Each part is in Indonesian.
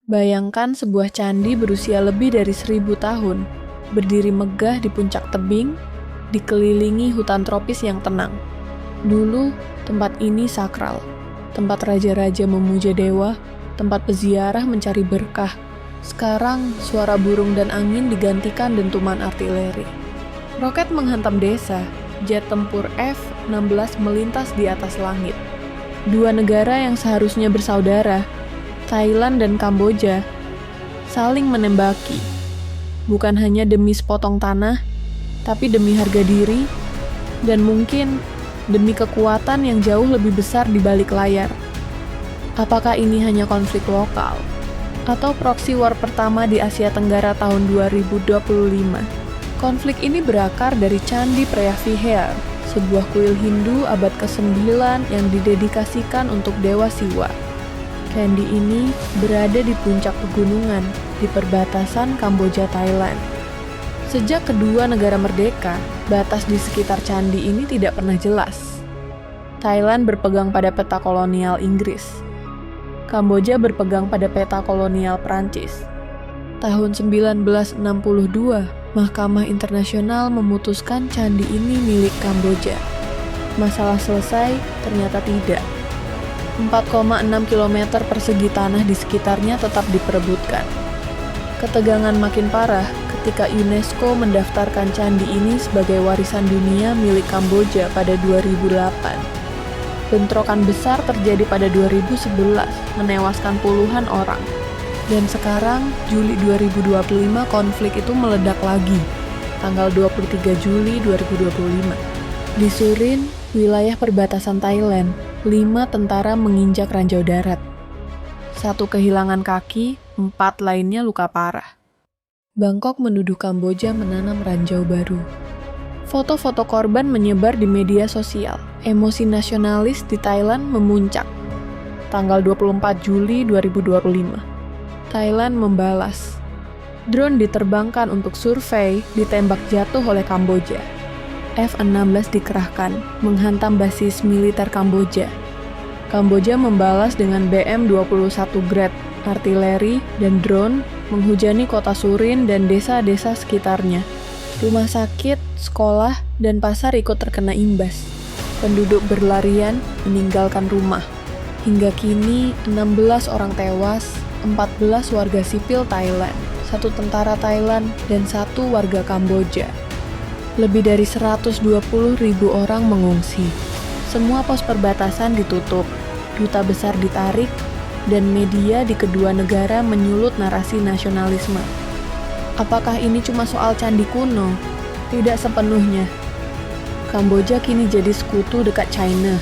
Bayangkan sebuah candi berusia lebih dari 1000 tahun, berdiri megah di puncak tebing, dikelilingi hutan tropis yang tenang. Dulu, tempat ini sakral, tempat raja-raja memuja dewa, tempat peziarah mencari berkah. Sekarang, suara burung dan angin digantikan dentuman artileri. Roket menghantam desa, jet tempur F-16 melintas di atas langit. Dua negara yang seharusnya bersaudara, Thailand dan Kamboja, saling menembaki. Bukan hanya demi sepotong tanah, tapi demi harga diri, dan mungkin demi kekuatan yang jauh lebih besar di balik layar. Apakah ini hanya konflik lokal? Atau proxy war pertama di Asia Tenggara tahun 2025? Konflik ini berakar dari Candi Preah-Vihear, sebuah kuil Hindu abad ke-9 yang didedikasikan untuk Dewa Siwa. Candi ini berada di puncak pegunungan di perbatasan Kamboja Thailand. Sejak kedua negara merdeka, batas di sekitar candi ini tidak pernah jelas. Thailand berpegang pada peta kolonial Inggris. Kamboja berpegang pada peta kolonial Prancis. Tahun 1962, Mahkamah Internasional memutuskan candi ini milik Kamboja. Masalah selesai? Ternyata tidak. 4,6 km persegi tanah di sekitarnya tetap diperebutkan. Ketegangan makin parah ketika UNESCO mendaftarkan candi ini sebagai warisan dunia milik Kamboja pada 2008. Bentrokan besar terjadi pada 2011, menewaskan puluhan orang. Dan sekarang, Juli 2025, konflik itu meledak lagi, tanggal 23 Juli 2025. Di Surin, wilayah perbatasan Thailand, 5 tentara menginjak ranjau darat. 1 kehilangan kaki, 4 lainnya luka parah. Bangkok menuduh Kamboja menanam ranjau baru. Foto-foto korban menyebar di media sosial. Emosi nasionalis di Thailand memuncak. Tanggal 24 Juli 2025. Thailand membalas. Drone diterbangkan untuk survei ditembak jatuh oleh Kamboja. F-16 dikerahkan, menghantam basis militer Kamboja. Kamboja membalas dengan BM-21 Grad, artileri, dan drone menghujani kota Surin dan desa-desa sekitarnya. Rumah sakit, sekolah, dan pasar ikut terkena imbas. Penduduk berlarian meninggalkan rumah. Hingga kini, 16 orang tewas, 14 warga sipil Thailand, 1 tentara Thailand, dan 1 warga Kamboja. Lebih dari 120.000 orang mengungsi. Semua pos perbatasan ditutup, duta besar ditarik, dan media di kedua negara menyulut narasi nasionalisme. Apakah ini cuma soal candi kuno? Tidak sepenuhnya. Kamboja kini jadi sekutu dekat China.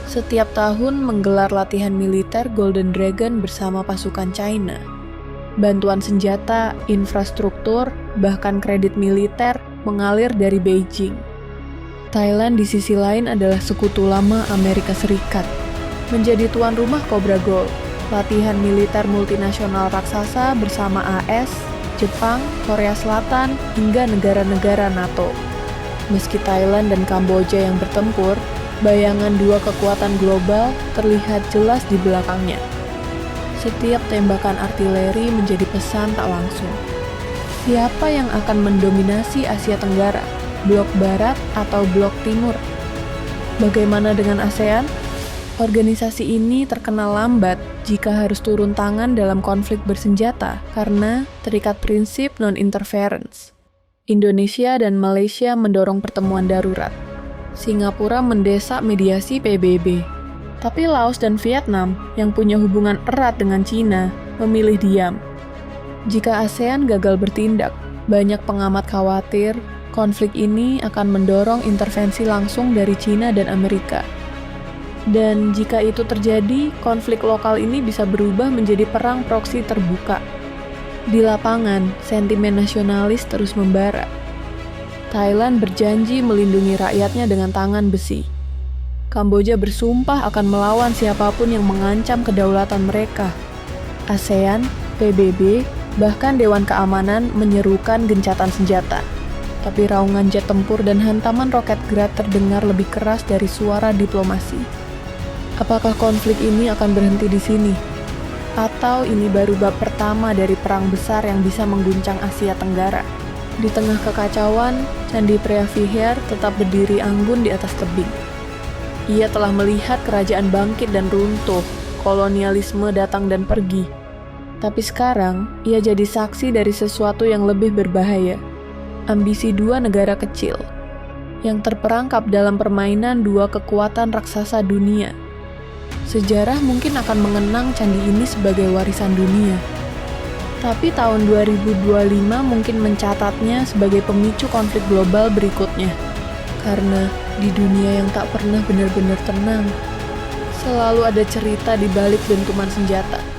Setiap tahun menggelar latihan militer Golden Dragon bersama pasukan China. Bantuan senjata, infrastruktur, bahkan kredit militer mengalir dari Beijing. Thailand di sisi lain adalah sekutu lama Amerika Serikat. Menjadi tuan rumah Cobra Gold, latihan militer multinasional raksasa bersama AS, Jepang, Korea Selatan, hingga negara-negara NATO. Meski Thailand dan Kamboja yang bertempur, bayangan dua kekuatan global terlihat jelas di belakangnya. Setiap tembakan artileri menjadi pesan tak langsung. Siapa yang akan mendominasi Asia Tenggara, blok Barat atau blok Timur? Bagaimana dengan ASEAN? Organisasi ini terkenal lambat jika harus turun tangan dalam konflik bersenjata karena terikat prinsip non-interference. Indonesia dan Malaysia mendorong pertemuan darurat. Singapura mendesak mediasi PBB. Tapi Laos dan Vietnam yang punya hubungan erat dengan Cina memilih diam. Jika ASEAN gagal bertindak, banyak pengamat khawatir konflik ini akan mendorong intervensi langsung dari Cina dan Amerika. Dan jika itu terjadi, konflik lokal ini bisa berubah menjadi perang proksi terbuka. Di lapangan, sentimen nasionalis terus membara. Thailand berjanji melindungi rakyatnya dengan tangan besi. Kamboja bersumpah akan melawan siapapun yang mengancam kedaulatan mereka. ASEAN, PBB, bahkan Dewan Keamanan menyerukan gencatan senjata. Tapi raungan jet tempur dan hantaman roket Grad terdengar lebih keras dari suara diplomasi. Apakah konflik ini akan berhenti di sini? Atau atau ini baru bab pertama dari perang besar yang bisa mengguncang Asia Tenggara. Di tengah kekacauan, Candi Preah-Vihear tetap berdiri anggun di atas tebing. Ia telah melihat kerajaan bangkit dan runtuh, kolonialisme datang dan pergi. Tapi sekarang, ia jadi saksi dari sesuatu yang lebih berbahaya. Ambisi dua negara kecil, yang terperangkap dalam permainan dua kekuatan raksasa dunia. Sejarah mungkin akan mengenang candi ini sebagai warisan dunia. Tapi tahun 2025 mungkin mencatatnya sebagai pemicu konflik global berikutnya. Karena di dunia yang tak pernah benar-benar tenang, selalu ada cerita di balik dentuman senjata.